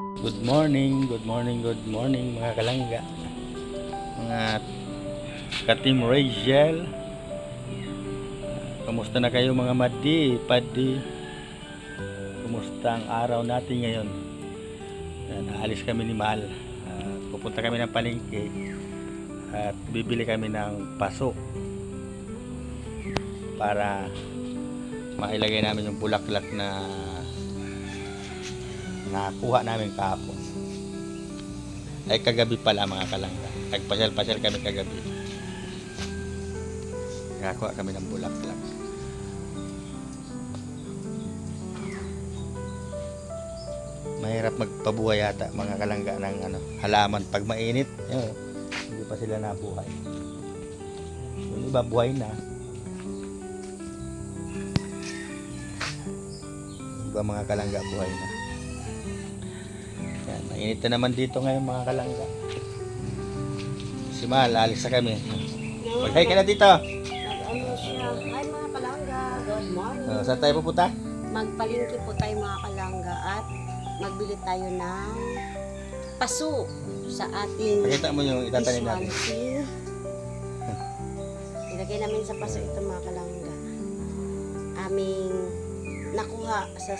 Good morning, good morning, good morning mga kalangga. Mga ka-team Rachel. Kamusta na kayo mga madi, padi? Kumusta ang araw natin ngayon? Naalis kami ni Mahal. Pupunta kami ng palengke at bibili kami ng paso para mailagay namin yung bulaklak na nakuha namin kahapon. Ay kagabi pala mga kalangga. Nagpasyal-pasyal kami kagabi. Nakakuha kami ng bulaklak. Mahirap magpabuhay yata mga kalangga ng halaman pag mainit. Hindi pa sila nabuhay. Yung iba buhay na. Yung iba mga kalangga buhay na. Yan, mainit na naman dito ngayon mga kalangga. Si Mahal, alis na kami. Mag-hi ka na dito. Ano siya? Hi mga kalangga, good morning. Saan tayo pupunta? Magpalingki po tayo mga kalangga at magbili tayo ng paso sa ating Pakita mo yung itatanim natin. visual. Ilagay namin sa paso ito mga kalangga. Aming nakuha sa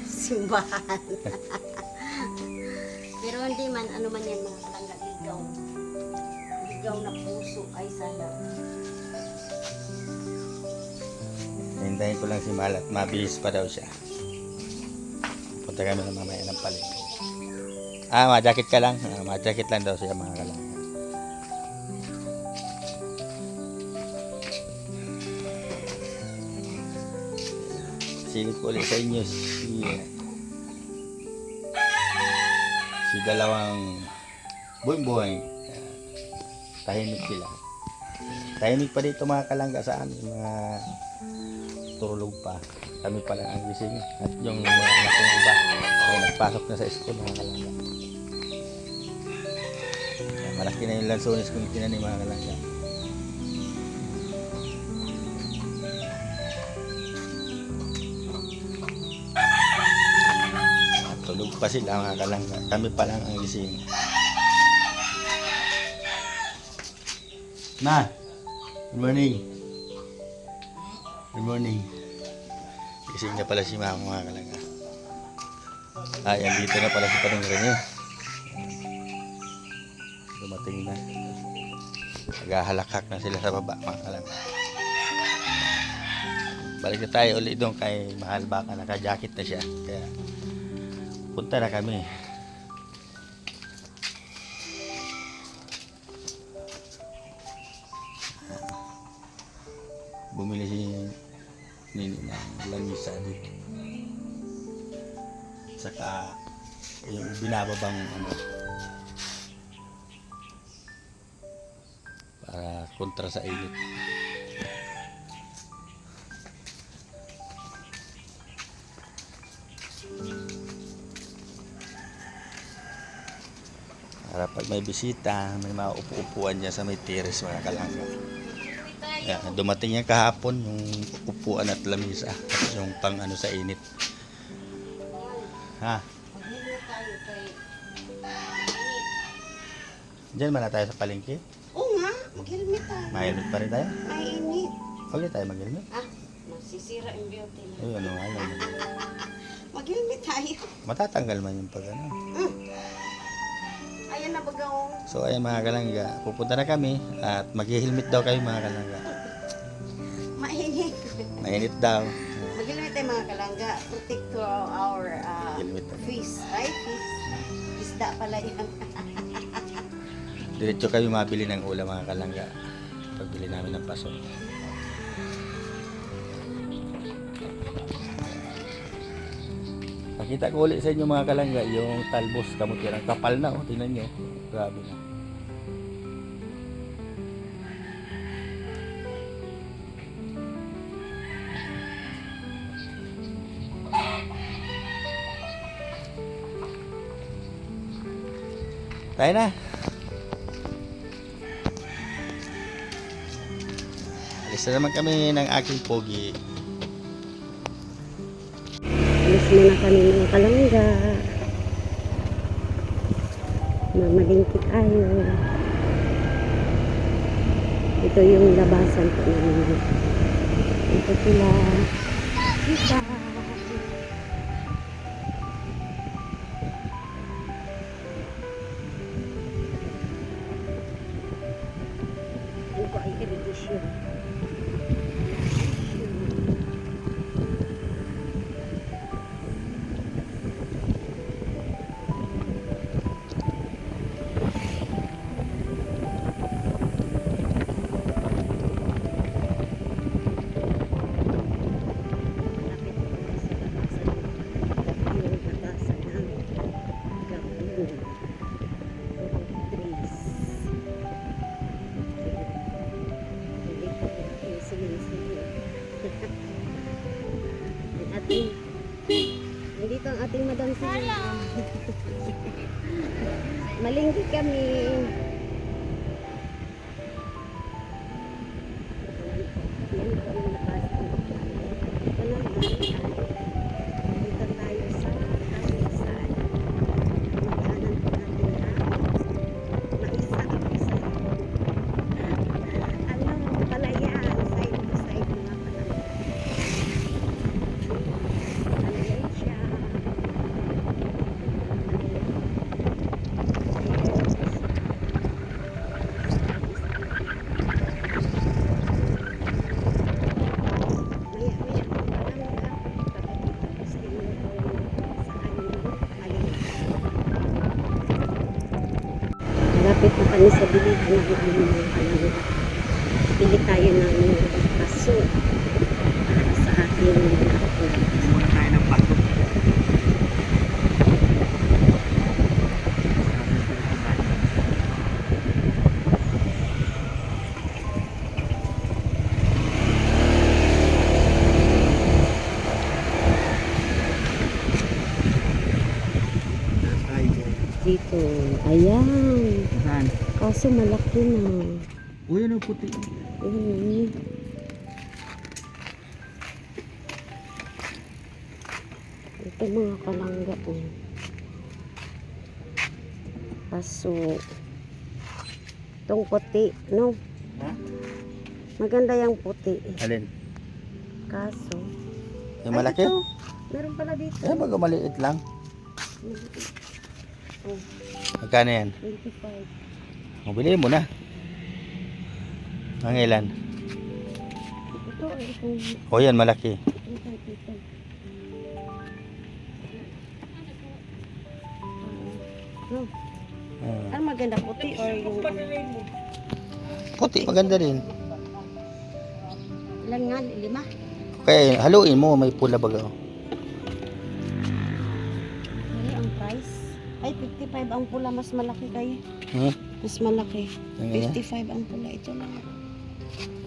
simbahan. Pero hindi man, ano man yan mga kalangga, ligaw. Ligaw na puso ay sana. Hintayin ko lang si Mahal at mabihis pa daw siya. Punta kami na mamaya ng palengke. Ma-jacket ka lang. Ma-jacket lang daw siya mga kalangga. Silip ko ulit sa inyo si dalawang buhay. Tahimik sila. Tahimik pa dito mga kalangga sa amin. Mga tulog pa. Kami pa lang ang gising. At yung mga anak kong iba ay nagpasok na sa school mga kalangga. Malaki na yung lansones kung tinanim mga kalangga. Tulog pa sila mga kalangga. Kami pa lang ang gising. Ma! Good morning! Good morning! Gising na pala si Mama mga kalangga. Ayan, dito na pala si Padong Rene. Dumating na. Naghahalakak na sila sa baba mga kalangga. Balik na tayo ulit doon kay Mahal, baka naka-jacket na siya. Kaya punta na kami. Bumili si Nini ng langisa dito. Saka yung binababang para kontra sa init. Para pag may bisita, may mga upu-upuan dyan sa may terrace mga kalangga. Yan, dumating yan kahapon yung upuan at lamisa at yung pang sa init. Ha? Maghilo tayo kay Diyan man na tayo sa palengke. Oo nga, mag-helmet tayo. Mahilmit pa rin tayo. Mainit. Huwag tayo mag-helmet. Masisira yung beauty na. Ay, ano nga yan. Mag-helmet tayo. Matatanggal man yung pag Ayan na bagaw. So ayan mga kalangga, pupunta na kami at mag-helmet daw kayo mga kalangga. Mainit. Mainit daw. Mag-helmet tayo mga kalangga. Protect to our Helmet tayo. fish. Ay, fish. Isda pala yan. Diretso kami mabili ng ulam mga kalangga. Pagbili namin ng paso. Pakita ko ulit sa inyo mga kalangga yung talbos kamutirang kapal na. Tingnan nyo. Grabe na. Tayo na. Alis na naman kami ng aking pogi. Alis muna kami mga kalangga. Mamalingki tayo. Ito yung labasan po namin. Ito sila. Isa. Ito ay irrigation. Nandito ang ating Madam Sila. Malingki kami. Yan po ang labasan. Ito naman, dito tayo sa Kalisan. Magkanan po natin ang maisa. Ano, palayan. Side to side mga palayan. Palayan siya. Malapit na kami sa bilihan na mga kalangga. Bili tayo ng paso para sa ating Muna tayo ng pato. dito. Ayan. Saan? Kaso malaki na. Uy, ano puti? Ito mga kalangga po. Kaso itong puti, no? Ha? Maganda yung puti. Alin? Kaso Yung malaki? ito, meron pala dito. Eh, baga maliit lang. Oh, Magkano yan? 25. Mabili mo na. Ang ilan? Ito, ito. O yan, malaki. Ito. No. Ang maganda puti or yung Puti, maganda rin. ilan nga? 5? Okay, haluin mo, may pula baga. Ano ang price? Ay, 55 ang pula. Mas malaki kayo. Hmm? Mas malaki. Ang ganyan? 55 ang pula. Ito lang.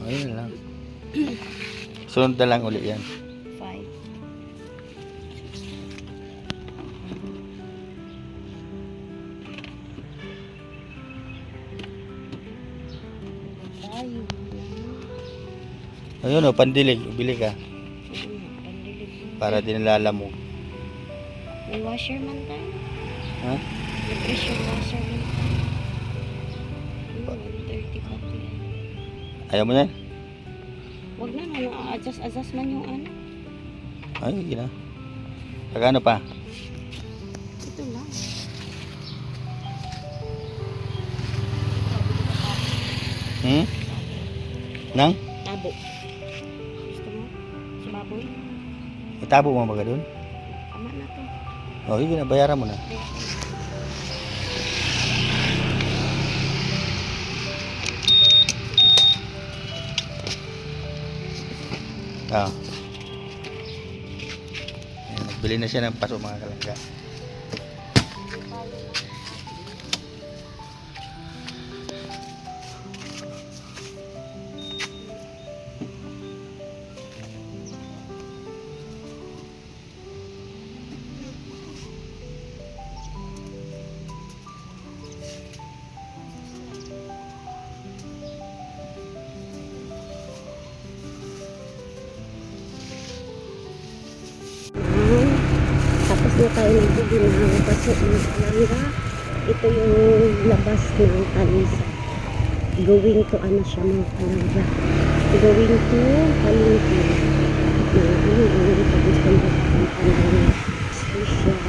Ayun lang. Sunod na lang uli yan. 5. Tayo. Ayun o, pandilig. Bili ka. Pandilig. Para din nalalamog. May washer man tayo. Ha? May pressure washer man tayo. 130 copy. Ayaw mo yan? Huwag na, adjust man yung ano. Ay, yun na. Pagano pa? Ito lang. Hmm? Nang? Tabo. Gusto mo? Si baboy? Itabo mo baga dun? Tama na to. O, yun na, bayaran mo na. Ah. Ayan, nagbili na siya ng paso mga kalangga. Tapos na tayo nagbili ng paso ng kalangga. Ito yung labas ng Talisa. Going to ano siya mga kalangga. Going to Palengke. Pag gusto mo ang pangalan special.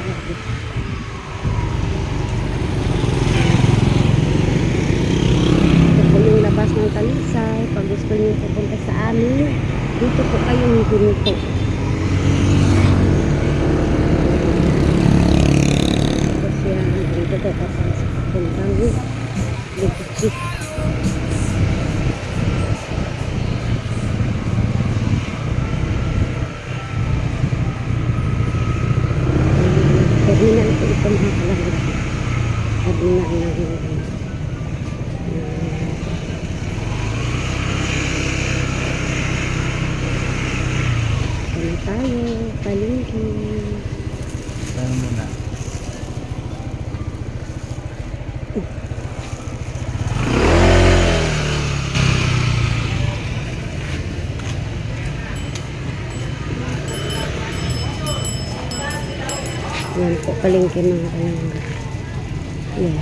Ito po yung labas ng Talisay. Pag gusto niyo pupunta sa amin, dito po kayong ginito. Tapos yan, dito po kapag sa puntang dito. Terminal po ito mga kalangga. Terminal na rin. Ano tayo? Palengke. Saan muna? Yan po, palengke mga kalangga. Yan.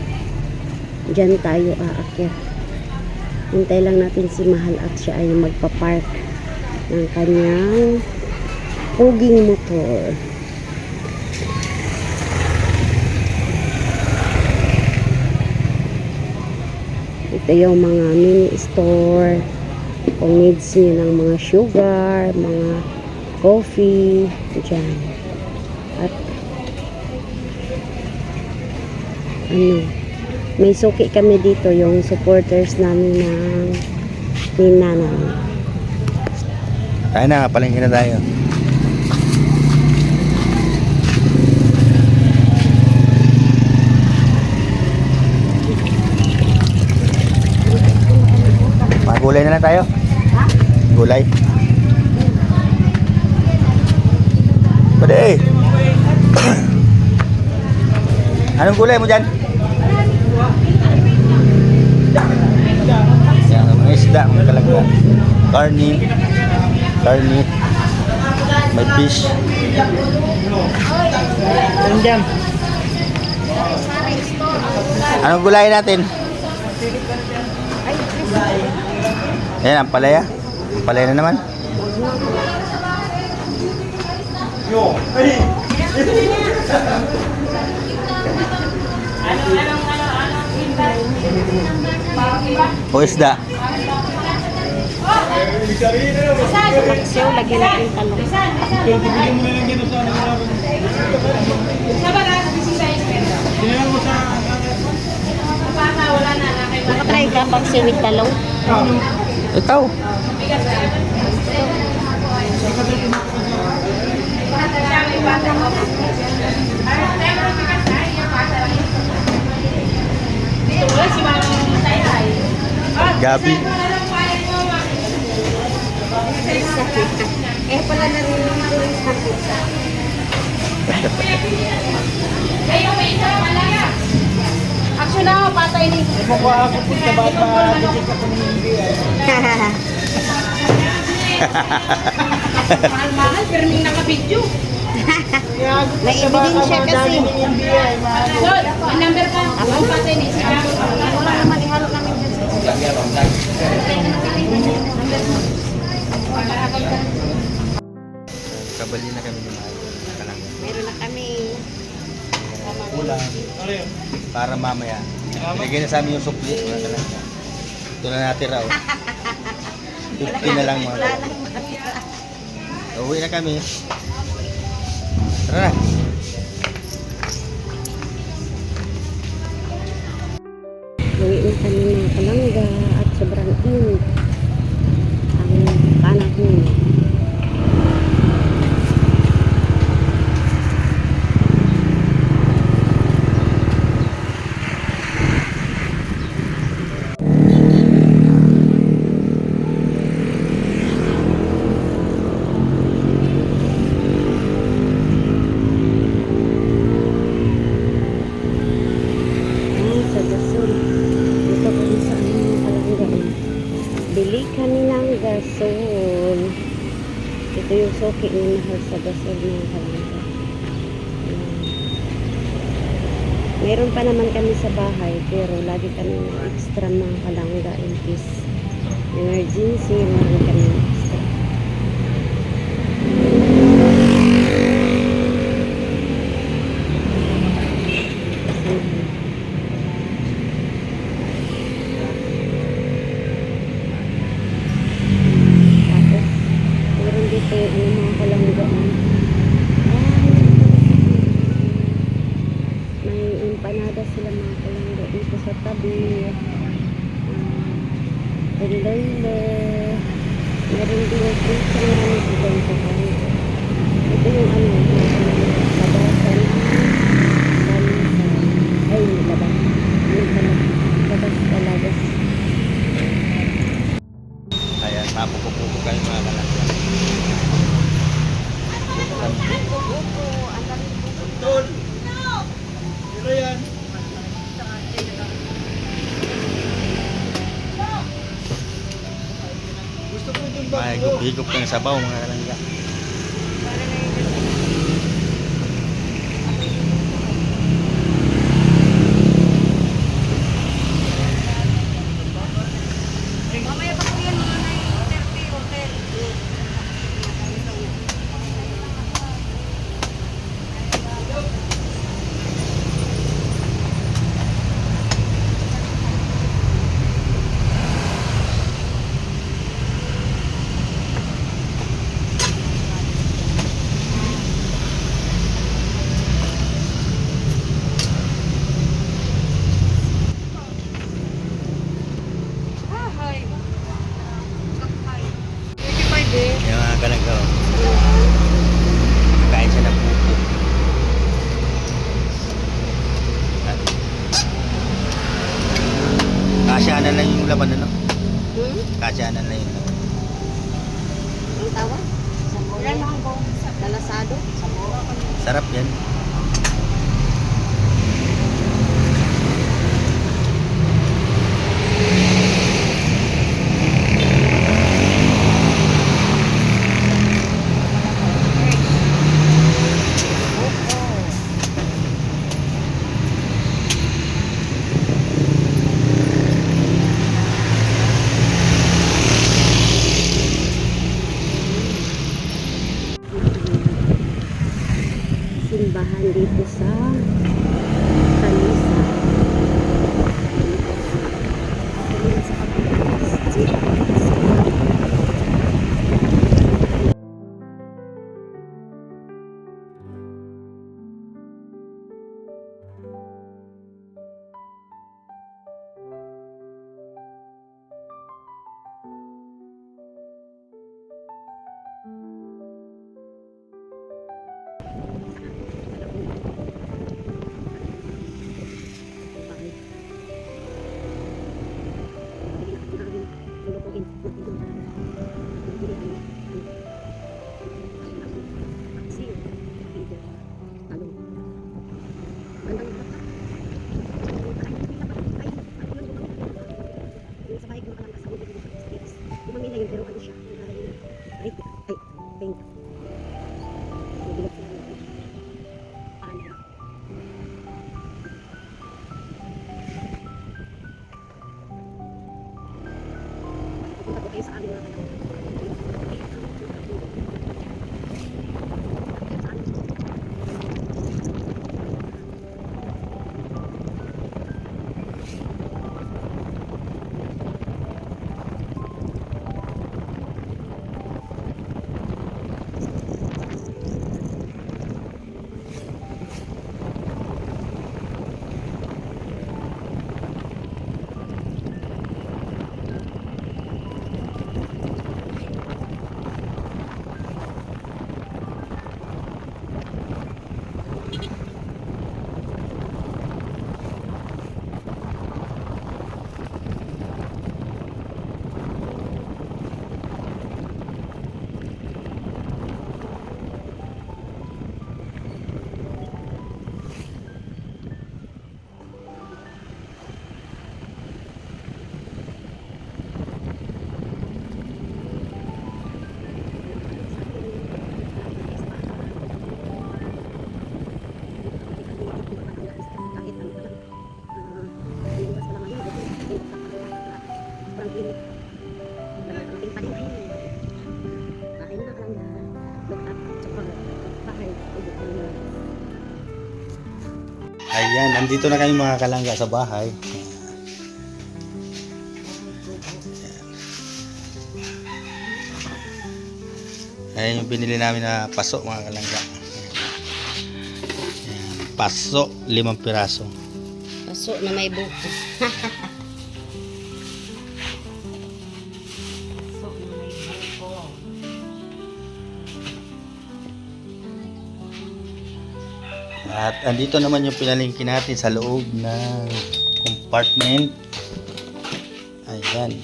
Diyan tayo aakyat. Hintay lang natin si Mahal at siya ay magpa-park ng kanyang puging motor. Ito yung mga mini store. Kung needs nyo ng mga sugar, mga coffee, dyan. At ano, may suki kami dito, yung supporters namin ng ninanay. Tayo na, palengke na tayo. Mga gulay na lang tayo. Gulay. Pwede eh. Anong gulay mo dyan? Yan, mga isda, mga kalangga. Carne, may fish. Anong gulay natin? Ayan, ang palaya. Ang palaya na naman. O isda. Paksiw, lagi natin talong. Nakatry ka paksiw with talong? Ikaw. Gabi. Eh pala narinig ko rin sa pizza. Action na, patay ni. Mukha ako po sa bata, dikit ako ng hindi eh. Mahal-mahal, pero may nakabidyo. May ebidensya kasi. Ang number pa, ako patay ni. Wala naman, ihalo namin dyan. Kabali na kami ni Mahal. Meron na kami. Ulam. Para mamaya. Ilagay na sa amin yung supli. Mga kalangga. Ito na natin raw. 50 na lang mga kalangga. Uwi na kami. Tara na. Uwi na kami mga kalangga at sobrang init ang panahon. Sa gasol. Dito kami sa aming palangga. Bili kami ng gasol. Ito yung suki ni Mahal sa gasol ng palangga. Meron pa naman kami sa bahay, pero lagi kami ng extra mga kalangga in case emergency, meron kami ng extra. Tapos, meron dito yung mga kalangga. May empanada sila mga kalangga dito sa tabi. Tendende. Meron din yung fruits na marami sila yung kalangga. Ito yung ano, labasan. Ay, labas. Labas talaga. Kaya mapupupo kayo mga kalangga. Tol! Pero yan. Gusto ko dun ba? May higop ng sabaw mga kalangga. Mamaya pa po yan mga 9:30 hotel. Hi. Kakay. 25 eh. Yung mga kalangga. Kain siya ng pupo. Kasyanan lang yung laman ano? Kasyanan lang yung laman. Ang tawag? Ilan lang po? Dalasado? Sarap yan. Simbahan Ayan, nandito na kami mga kalangga sa bahay. Ayan yung binili namin na paso mga kalangga. Ayan, paso, 5 piraso. Paso na may buko. Paso na may buko. At andito naman yung pinalingki natin sa loob ng compartment. Ayan.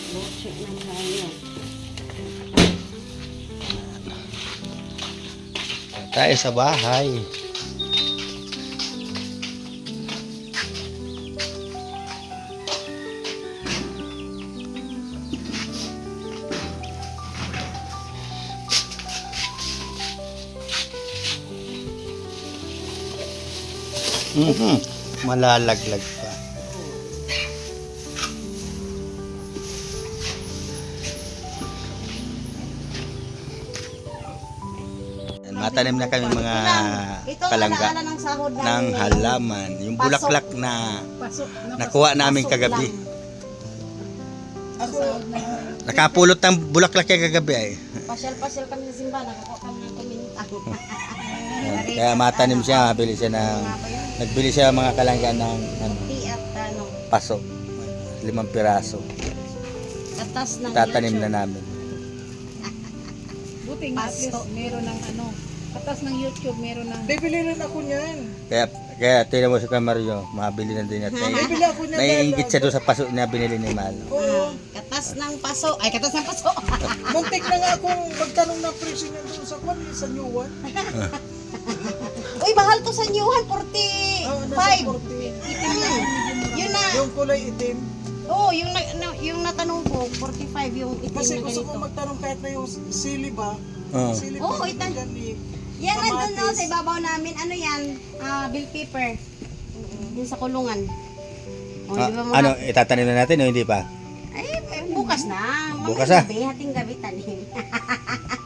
Buko na tayo. Tayo sa bahay. Malalaglag pa. Yan, matanim na kami mga kalangga ng sahod ng halaman. Yung bulaklak na nakuha namin kagabi. Nakapulot ng bulaklak yung kagabi ay. Pasyal-pasyal kami sa simbahan, nakakuha kami ng kuminta. Yan, kaya matanim siya, nagbili siya mga kalangga ng At ano, paso. 5 piraso. katas ng Tatanim YouTube. na namin. Buti nga at least meron ng ano. Katas ng YouTube, meron ng... Bibili rin ako niyan. Kaya tingnan mo si Mario, mabili na din natin. Bibili ako niyan. Naiingit siya doon sa paso na binili ni Malo. Oo. Katas ng paso. Ay, katas ng paso. Muntik na nga akong magtanong ng presyo niya doon sa kwan, sa New One. Uy, mahal to sa Newhan, 45. Nasa 40. Yun na. Yung kulay itim. Oo, yung natanong ko, 45 yung itim Kasi na gusto ganito. ko magtanong kahit na yung sili ba? Oo. Sili Oo, ba? itan. Yan ni Yan, nandun no, kamatis. sa ibabaw namin. Ano yan? Bill paper. Yung sa kulungan. O, di ba mga... Ano, itatanim na natin o hindi pa? Ay, bukas na. Bukas Mamayang na. gabi, hating gabi tanim.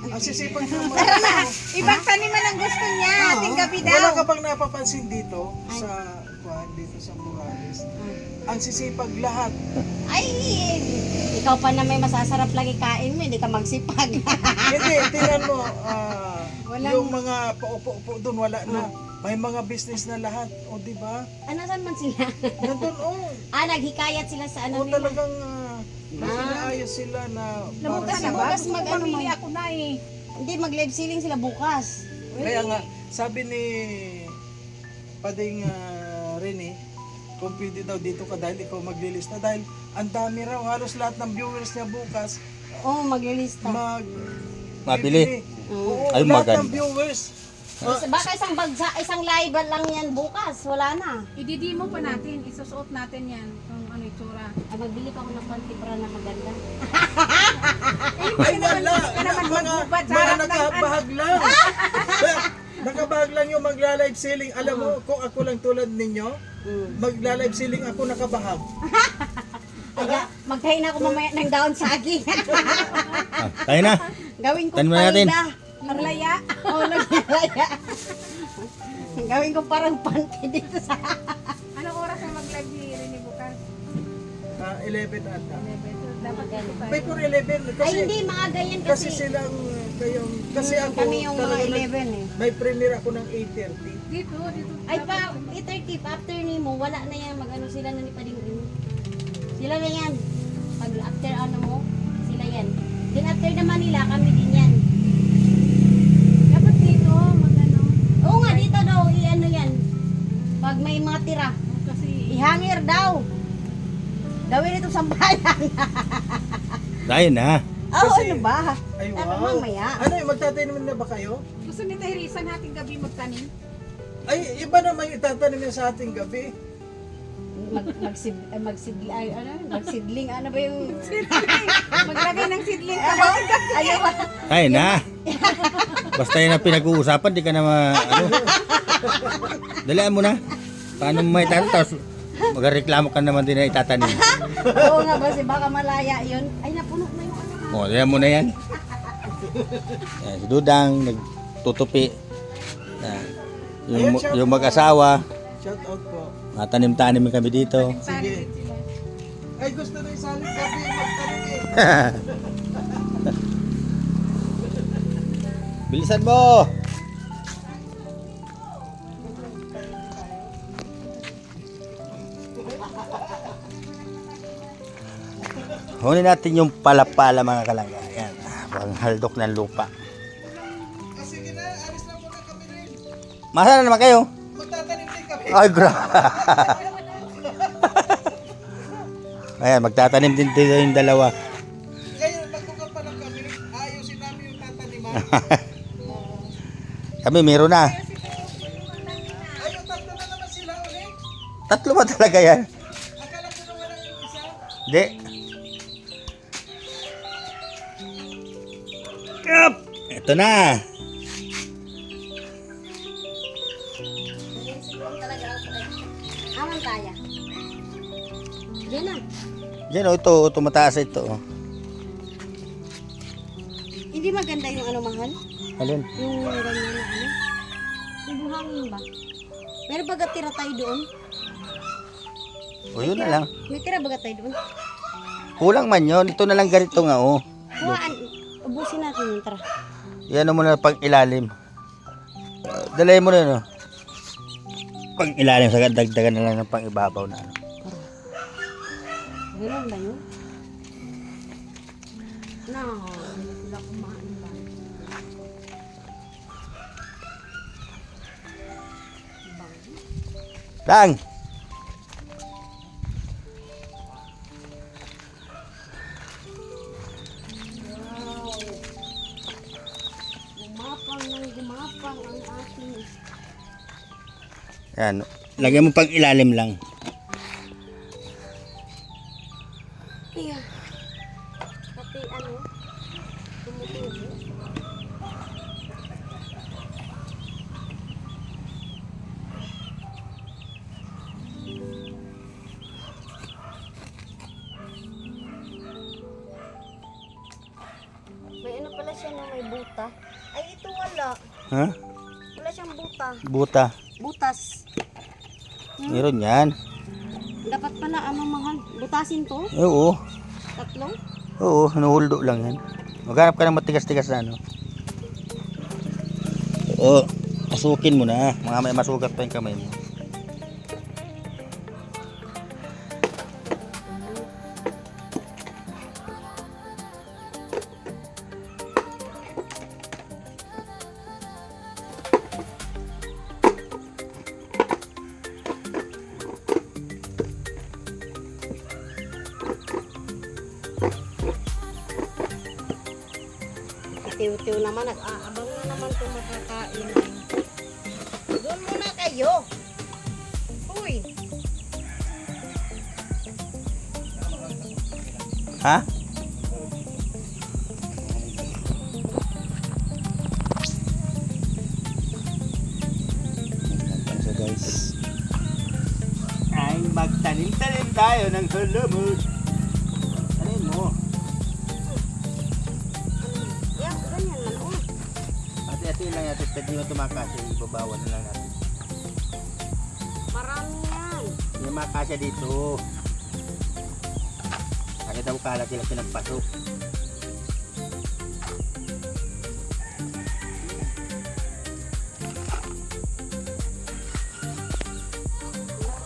Ang sisipag naman. Tara na. Ibang taniman ang gusto niya. Oo. Ating gabi daw. Wala ka bang napapansin dito sa kwan, dito sa Morales? Ang sisipag lahat. Ay, ikaw pa na may masasarap lagi kain mo, hindi ka magsipag. Hindi, tingnan mo, Walang- yung mga paupo-upo doon, wala na. May mga business na lahat. O, di ba? Nasaan man sila? Nandun, oh. Naghikayat sila sa ano O, nila. talagang naayos sila na Nabukas para na sa... ba? bukas Gusto ko mag-ano mamili man. ako na eh. Hindi, mag-live ceiling sila bukas. Kaya nga, sabi ni Pading Rene, kung pwede daw dito ka dahil ikaw maglilista dahil ang dami raw, halos lahat ng viewers niya bukas Oo, maglilista. Mabili. Oo, Ay, lahat maganda. ng viewers. Baka isang live lang yan bukas, wala na. Ididimo pa natin. Isusuot natin yan. Kung ano itsura. Magbili pa ako ng panty bra na maganda. Ay, wala. ka naman magbubad sa Mga harap ng nakabahag lang. Nakabahag lang yung magla-live selling. Alam mo, kung ako lang tulad ninyo, magla-live selling ako nakabahag. Magkain ako mamaya ng daon saging. Tayo na. Gawin ko Tanim na natin. palda. Harlaya. Oo, naglaya. Gawin ko parang panty dito sa... Anong oras na mag-live ni Rene bukas? 11 ata. 11. So, dapat dito tayo. Before 11 Ay, kasi hindi, maaga yan kasi kasi. silang kayong kasi ako Kami yung mga talaga 11 eh. may premiere ako ng 8:30. Dito. Ay pa, 8:30, after ni mo, wala na yan. Mag-ano sila na ni Pading. Sila na yan. Pag after ano mo, sila yan. Then after naman nila, kami din yan. Dapat dito. Mag-ano. Oo nga, dito daw, i-ano yan. Pag may mga tira, Kasi ihangir daw. Gawin ito sa bayan. Tayo na. Oo, Kasi- ano ba? Ay Ano wow. mamaya? Ano yung magtatanim na ba kayo? gusto ni Tahirisan nating gabi magtanim. Ay iba naman yung itatanim niya sa ating gabi. Magsidling, ano ba yung... Maglagay ng seedling ka ba? Ayaw ba? Tayo na. Basta yun ang pinag-uusapan, di ka na ano. Dalian mo na. Paano mo may tapos magreklamo ka naman din na itatanim. Oo nga ba, baka malaya yun. Ay, napuno na yung ano. O, dalian mo na yan. Ayan, si Dudang nagtutupi. Ayan. Yung mag-asawa, Shout out po. matanim-tanim kami dito. Sige. Ay, gusto na isalit gabi, magtanong eh. Bilisan mo! Hunin natin yung palapala mga kalangga. Ayan, pang haldok ng lupa. Ah, sige na, alis na muna kami rin. Masa na naman kayo? Magtatanim din kami. Ay, Ayan, magtatanim din dito yung dalawa. Ngayon, magkuka pa lang kami. Ayusin namin yung tataniman. Kami, meron na. Ay, yung tatlo na naman sila ulit. Tatlo ba talaga yan? Akala ko na wala yung isa. Hindi. Yup! Ito na. Aman tayo. Diyan na. Yan o, ito mataas ito. Oh. Hindi maganda yung ano, mahal? Alin? Yung ganyan na ano? Yung buhangin ba? Meron baga tira tayo doon? O, yun na lang. May tira baga tayo doon? Kulang man yun. Ito na lang ganito nga, oh. Buhaan. Ubusin natin yung tara. Yan mo na pang ilalim. Dalay mo na yun, oh. Pang ilalim, sa dagdagan na lang ng pang ibabaw na, ano. Ganun ba yun? No, wala kumain ba? Lang! Gumapang ng gumapang ang ating Yan. Lagyan mo pang ilalim lang. iya. Pati ano, tumutubo. May ano pala siya na may buta. Ay, ito wala. Ha? Wala siyang buta. Buta. Butas. Meron yan. Dapat pala ano mahal. Butasin to? Oo. Tatlo? Oo, nahuhuldo lang yan. Maghanap ka ng matigas-tigas na, ano. Oo. Masukin mo na. Mga may masugat pa yung kamay mo. Tiw-tiw naman, nag-aabang na naman kung makakain. Doon muna kayo. Uy. Ha? So guys, ay magtanim-tanim tayo ng halaman. Tanim mo. Yan, ganyan man. Oh. Ate-ate lang natin. Pwede mo tumakasya. Ibabawan na lang natin. Marami yan. Hindi makasya dito. Sakit ako kalat sila pinagpasok.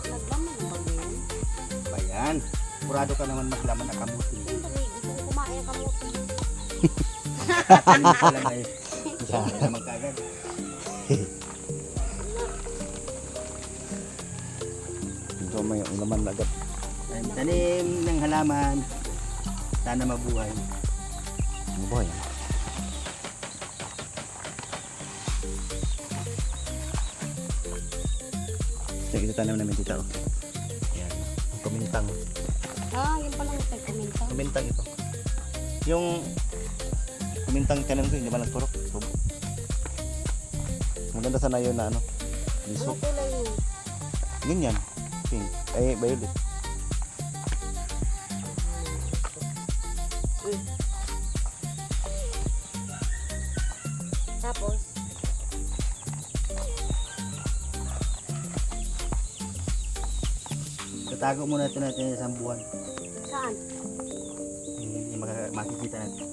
Naglaman ba yun? Bayan. Purado ka naman maslaman na kamuti. Siyempre, gusto ko kumain ang kamuti. Ano pala na eh. Gusto mo naman kagad. Ito may laman agad. Tanim ng halaman. Sana mabuhay. Mabuhay. Ito tanam namin dito. Yan. Ang kumintang. Ah, yun pala yung kumintang. Kumintang ito. Yung kumintang kanan ko, hindi ba nagturok? Tubo. Maganda sana yun na ano. Ano Liso. kulay yun? Ganyan. Pink. Ay, violet. Tapos, Tatago muna ito natin isang buwan. saan? Hindi makikita natin.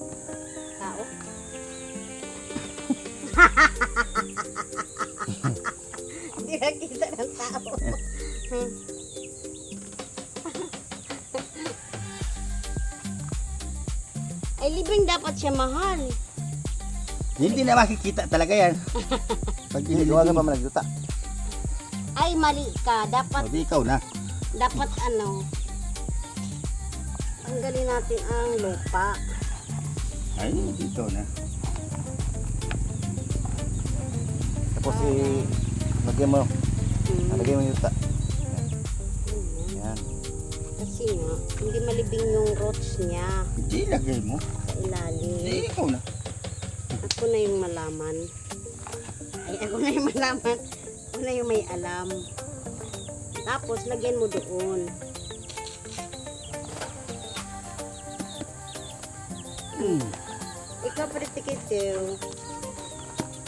Tao? Hindi nakita ng tao. Ay, libreng dapat siya mahal. Hindi na makikita talaga yan. Pag iniluwagan pa malagduta. Ay, mali ka. Dapat, O di ikaw na. dapat ano, tanggalin natin ang lupa. Ay, di ikaw na. Tapos lagyan mo yung yuta. Yan. Kasi nga, hindi malibing yung roots niya Hindi lagay mo. sa ilalim. Di ikaw na. Ako na yung malaman. Ay, ako na yung malaman. Ako na yung may alam. Tapos, lagyan mo doon. Ikaw, pretty kitty.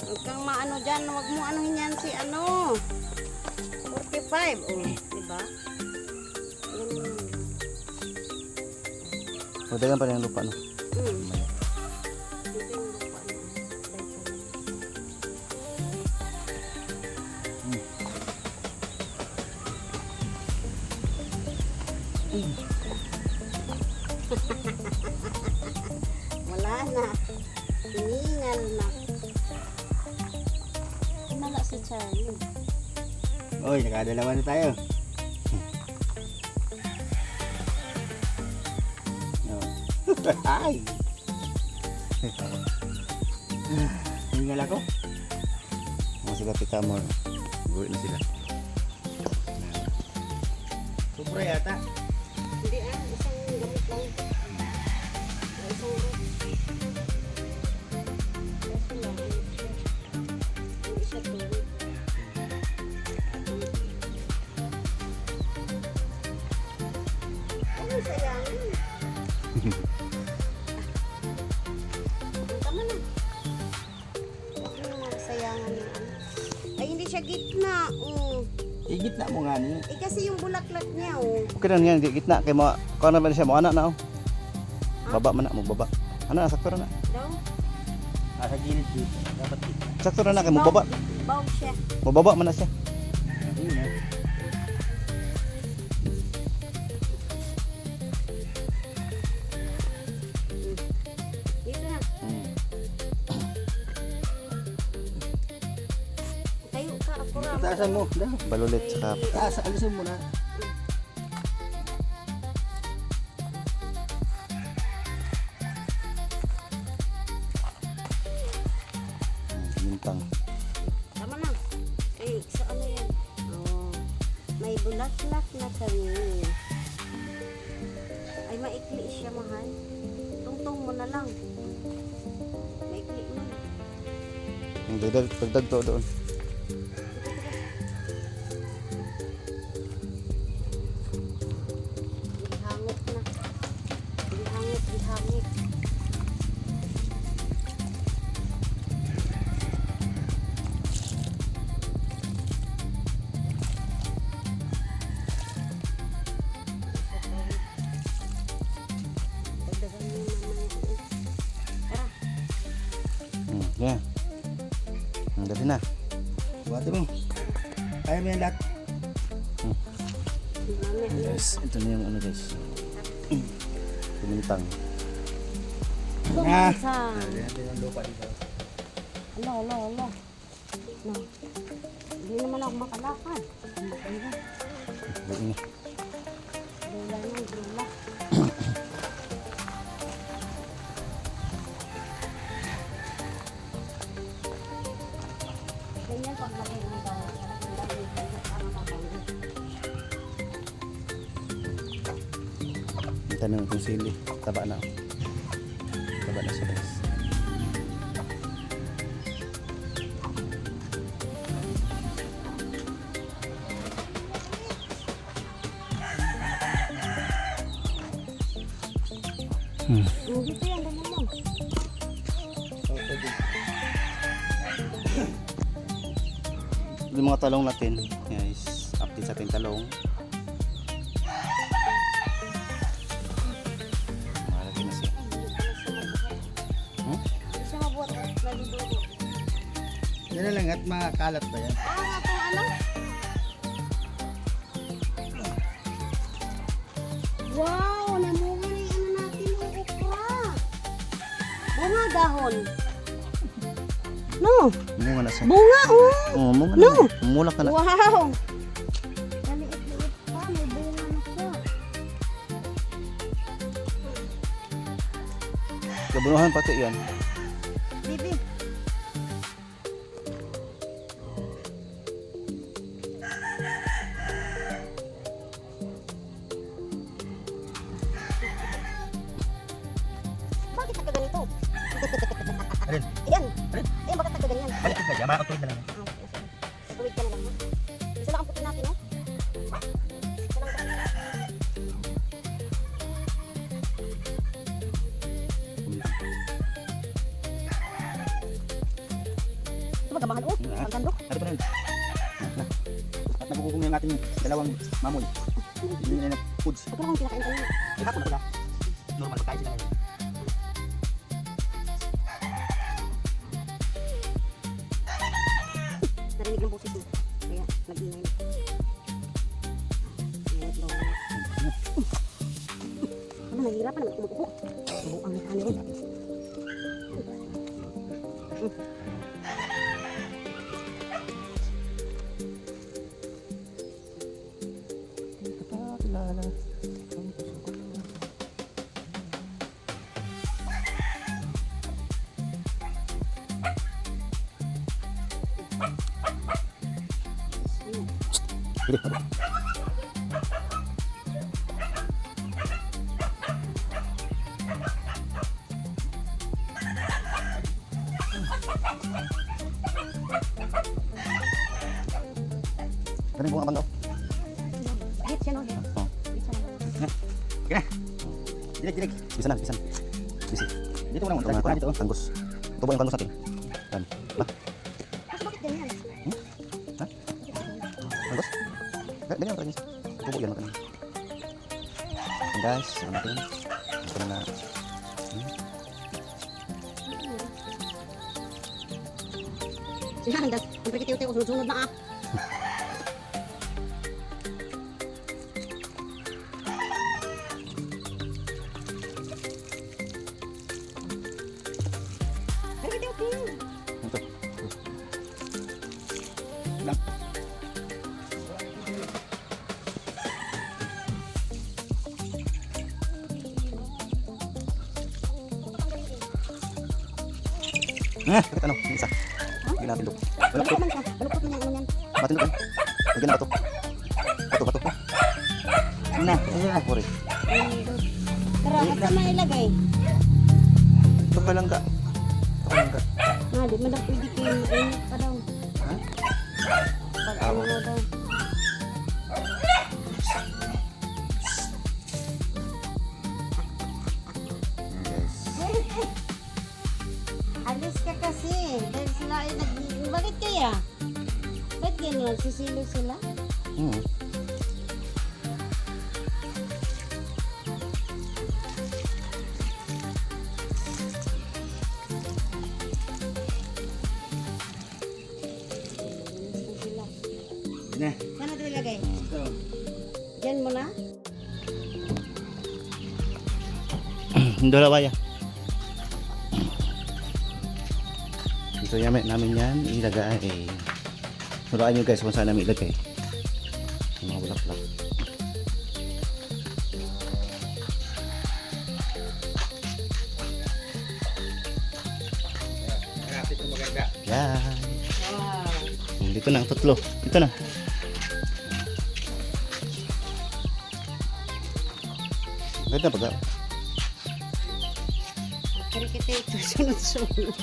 Huwag kang maano dyan. Huwag mo anuhin yan si ano. 45. Oh, diba? Ganun. Magdagan pa rin yung lupa, no? Mm. Ito yung lupa na. Wala na. Hiningal na. Hinala si Charlie. Oy, nakadalawa na tayo. No. Ay. Hingal ako. Mga sila pita mo. Buwi na sila. Sobra yata. Hindi isang gamit lang. Isang Kaso lang, hindi siya tuwid. Ano sayangin? Tama na. Huwag mo naman sayangan yung ano. Ay, hindi siya gitna. Igit na mo nga niya. Eh, kasi yung bulaklak niya, oh. Okay na yan, gitna. Kaya mga, kung na ba siya, mga anak na, oh. Baba man na, magbaba. Ano na, sakto na na. Daw? Nasa gilid dito. Dapat dito. Sakto na na, kaya magbaba. Baw siya. Mababa man na siya. Ayun na. Dito na. Tayo ka, ako ra. Taasan mo. Dah. Balulit, saka Taas, alisin mo na. mintang. Tama na. Eh, sa ano yan? Oh, may bulaklak na kami. Ay, maikli siya, mahal. Tungtong mo na lang. Maikli mo. Dagdag to doon. Ihangit na. Ihangit. Dagdagan mo naman yan. Tara. Yan. Dali na. Buhati mo. Kaya mo yan lahat. Mamaya na. Guys, ito na yung ano guys. Mintang. Ah. Bumasa. Lagyan natin yung lupa dito. Alo. No. Hindi naman ako makalakad. Dula na, dula. Ganyan pag lagay ng bawang. Para mabangga. Ang tanong kung sili. Taba na. Taba na siya guys. Dito yan, ganyan lang. yung mga talong natin. Guys, update sa ating talong. Malaki na siya. Hindi siya mabuhat. Nalidugo. Yan na lang at makalat pa yan. Ah, kung ano? Wow, namunga na yung ano natin ng okra. Bunga dahon. No, Munga na siya. bunga oh. Oh, munga No. na. Mulak na na. Wow. Maliit-liit pa, may bunga na siya. Kabunuhan pati yan. Bibi. Bakit nagkaganito? Alin? Yan. Ayan, bakit nagkaganyan? Balik ka dyan, makakatuwid na lang. Tuwid ka na lang. Isa lang ang puti natin, no? Isa lang ba? Ito magkamahan, oh. Ang gando. Ano pa na yun? At nagugugong yung ating dalawang mamoy. Hindi na yung foods. Ito lang ang pinakain kanina. Ihapon na pala. Normal, pagkain sila ngayon. Narinig yung boses mo. Kaya, nag-ingay na. Ayan, ito. Ano, nahihirapan naman kumukupo. Subo ang mukha niya. Ganun bunga bang daw? Hit siya, no? Hit. Oh. Hit siya, no? Kaya. Dinig. Bisa na, bisa na. Bisi. Dito mo na Ito muna. nga, Dito. tanggus. Ito ba yung tanggus natin? Yan. Ba? Mas bakit ganyan? Tanggus? Ganyan ang tanggus. Tubo yan makanin. Yan guys, ano natin? Ito na na. Yan, ang pagkitiw-tiw, sunod-sunod na ah. Pagkitiw-tiw. Ito. Lang. Bakit ano? Yung isa. Hindi natin duk. Baluktot man siya. Baluktot man yung ano yan. Matin duk. Lagyan na bato. Bato. Na. Ayun na. Puri. Tara, at sa mailagay. Ito ka lang ka. Ah, di mo na pwede kayo mainit pa daw. Ha? Pag ano na daw. Guys. Alis ka kasi. Dahil sila ay Bakit kaya? Ba't ganyan? Sisilo sila? Hmm. Sila. Na. Saan natin ilagay? Ito. Diyan mo na? Hindi na baya. Dito namin yan ilagay. Suraan nyo guys kung saan namin ilagay. Yung mga bulaklak. Malapit na maganda. Yan. Wow. Dito na ang tatlo. Dito na. Ganda ba ga? Krikitito, sunod-sunod.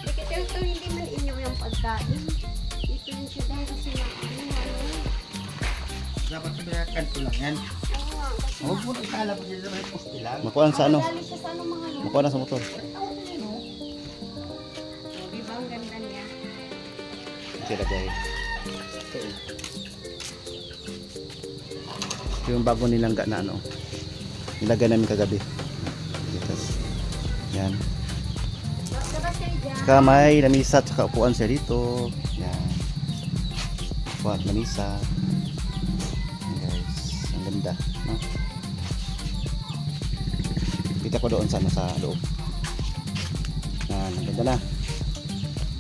Krikitito, hindi man inyo yung pagkain. Ito yung siya dahil kasi na Dapat sabihin kanto lang yan. kasi Huwag mo ikala po dyan sa may poste lang. Makuha sa ano? dali siya sa ano mga ano. Makuha na sa motor. Di ba ang ganda niya? Ilagay. Yung bago nilangga na ano. Nilagay namin kagabi. Tapos, yan. Kamay, lamisa, tsaka upuan siya dito. Yan. Upuan, lamisa. Yan guys. Ang ganda. No? Kita ko doon sana sa loob. Yan, ang ganda na.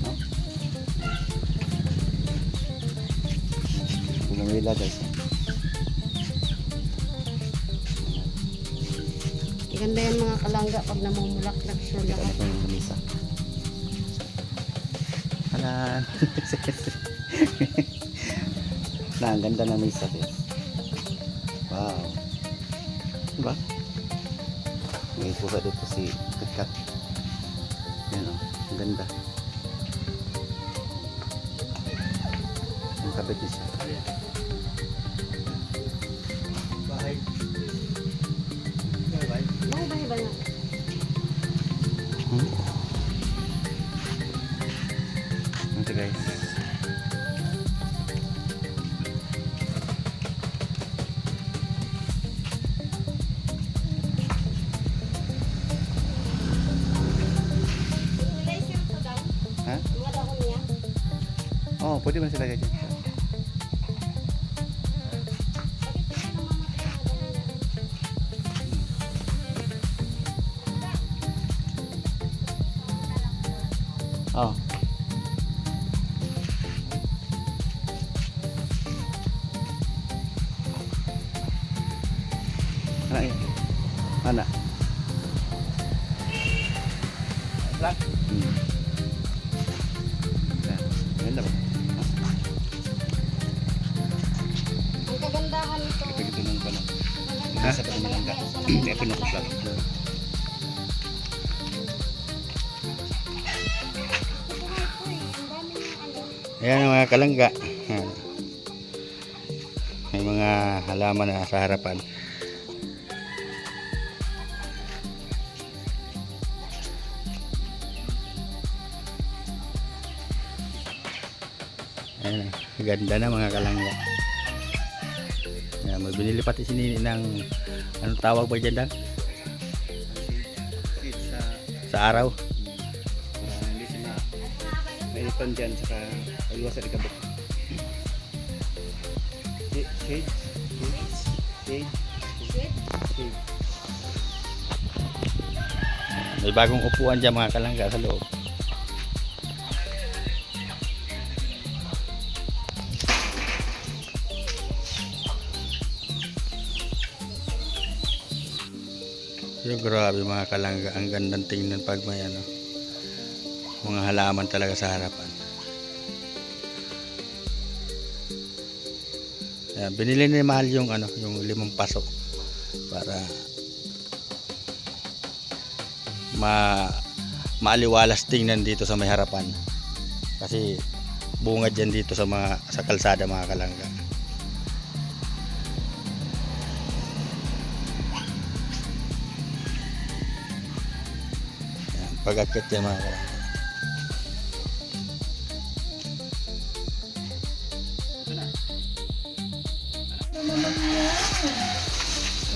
No? Bumamila guys. Ganda yan mga kalangga pag namumulaklak siya Kita lahat. na yung lamisa. Halan. Na, ang ganda na misa guys. Wow. Diba? May pusa dito si Katkat. Yan o. Ang ganda. Ang kabit niya siya. Bahay. Bahay ba na? Ito guys. Ha? Oh, pwede man sila ganyan. Oh. Anak ya? Anak. Nah, ganda ba? Ang kagandahan nito. Ito nung pala. Ha? Sa pagmamangga. Kaya pinukuplak. Ayan ang mga kalangga. Ayan. May mga halaman na sa harapan. Ayan, ganda na mga kalangga. Ayan, may binili pati si Nini ng anong tawag ba dyan, Dan? Sa araw. Hindi sila naipan dyan saka iwasan ikabok. Shade. May bagong upuan dyan mga kalangga sa loob. Yung grabe mga kalangga, ang gandang tingnan pag may ano, mga halaman talaga sa harapan. Ayan, binili ni Mahal yung ano, yung 5 pasok para maaliwalas tingnan dito sa may harapan. Kasi bungad yan dito sa mga sa kalsada mga kalangga. Pag-akit yan mga kalangga.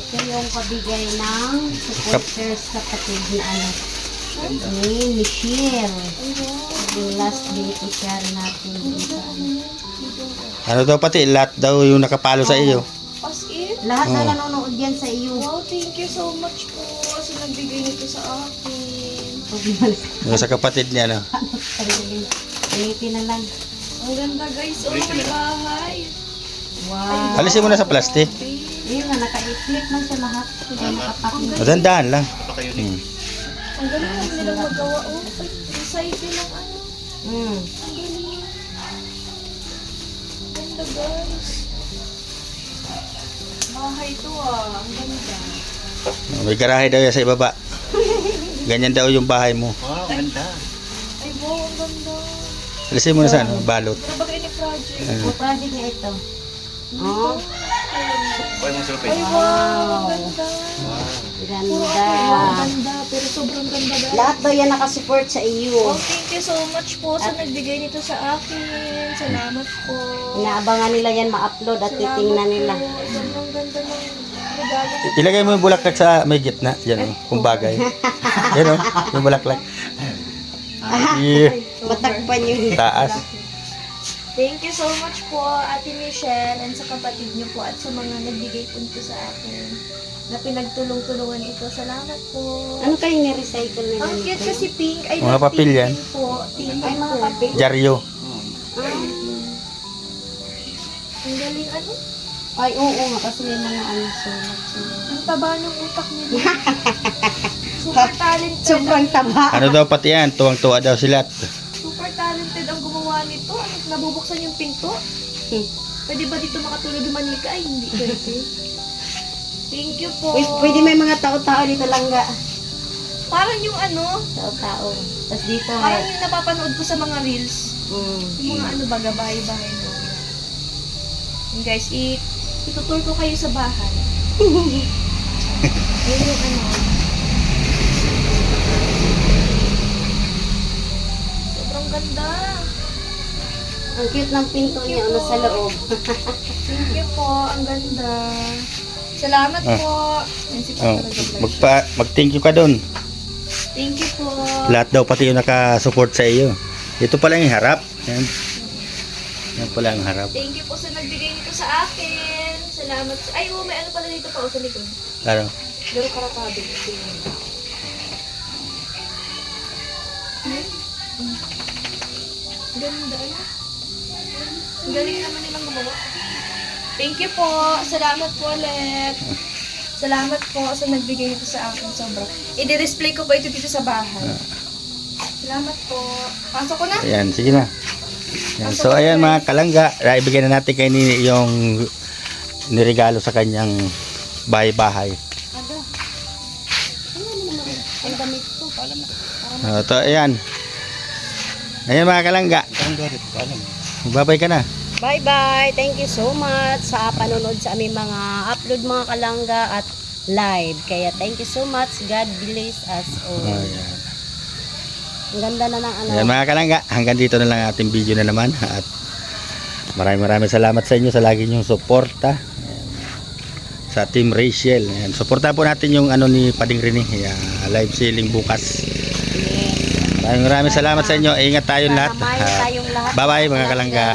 Ito yung kabigay ng supporters kapatid ni ano. Ni Michelle. Yung last day to share natin dito. Ano daw pati, lahat daw yung nakapalo sa iyo. As in? Lahat na nanonood yan sa iyo. Wow, thank you so much po. Kasi nagbigay nito sa akin. Yung sa kapatid niya, no? Ulitin na lang. Ang ganda guys. Oh, may bahay. Wow. Alisin mo na sa plastic. Ayun na, naka-flip man siya lahat. Nakapakit. Matandaan lang. Ang galing lang nila magawa. Oh, recycle lang ano. Mm. Ang galing. Ganda guys. Bahay to ah. Ang ganda. May garahe daw yan sa ibaba. Ganyan daw yung bahay mo. Wow, ganda. Ay wow, ang ganda. Alisin mo na sa ano, balot. Grabe kayo ni project. Yung project niya ito. Oh. Pwede mo sulupin. Ay wow, ang ganda. Wow. Puro Ganda. ako lang ganda, pero sobrang ganda guys. Lahat daw yan nakasupport sa iyo. Oh, thank you so much po sa nagbigay nito sa akin. Salamat po. Inaabangan nila yan ma-upload at titingnan nila. Po. Sobrang ganda ng regalo. Ilagay mo yung bulaklak sa may gitna. Yan o, kung bagay. Yan o, yung bulaklak. Yeah. Matakpan yung Taas. Thank you so much po, Ate Michelle, and sa kapatid niyo po at sa mga nagbigay po nito sa akin na pinagtulong-tulungan ito. Salamat po. Ano kayong ni-recycle nila? Ang cute kasi pink. Ay, Mga papel yan. po. Pink Ay, mga po. papel. Jaryo. Ang galing ano? Ay, oo nga. Kasi may mga sulat. Ang taba ng utak nila. Super talented. Sobrang taba. Ano daw pati yan? Tuwang-tuwa daw sila. Super talented ang gumawa nito. Ano, nabubuksan yung pinto. Pwede ba dito makatulog yung manika? Ay, hindi pwede. Thank you po. Pwede may mga tao-tao dito lang ga. Parang yung ano, Tao-tao. Tapos dito parang may... yung napapanood ko sa mga reels. Yung mga ano ba, bahay-bahay mo. Yung guys, itutur ko kayo sa bahay. Yun yung ano. Sobrang ganda. Ang cute ng pinto niya, ano sa loob. Thank you po, ang ganda. Salamat po. Yan si Oh, Papa nag-vlog. mag-thank you ka doon. Thank you po. Lahat daw pati yung nakasupport sa iyo. Ito pala yung harap. Yan. Yan pala ang harap. Thank you po sa nagbigay nito sa akin. Salamat. Ay, may ano pala dito pa sa likod. Ano? Pero karakabi. Ganda. Ang galing naman nilang gumawa. Thank you po. Salamat po ulit. Salamat po sa nagbigay nito sa akin. Sobra. I-display ko po ito dito sa bahay. Salamat po. Pasok ko na. Ayan, sige na. Ayan. So ayan mga kalangga, ibigay na natin kay Nini yung niregalo sa kanyang bahay-bahay. Ang damit ko. Ito, ayan. Ayan mga kalangga. Babay ka na. Bye-bye. Thank you so much sa panonood sa aming mga upload mga kalangga at live. Kaya thank you so much. God bless us all. Ayan. Ang ganda na ng ano. Ayan mga kalangga, hanggang dito na lang ating video na naman. At maraming salamat sa inyo sa lagi nyong suporta. Ayan. Sa Team Rachel. Ayan. Suportahan po natin yung ano ni Pading Rene. Ayan. Live selling bukas. Yes. Maraming salamat sa inyo. Ingat tayong lahat. Sana may tayong lahat. Bye-bye mga kalangga.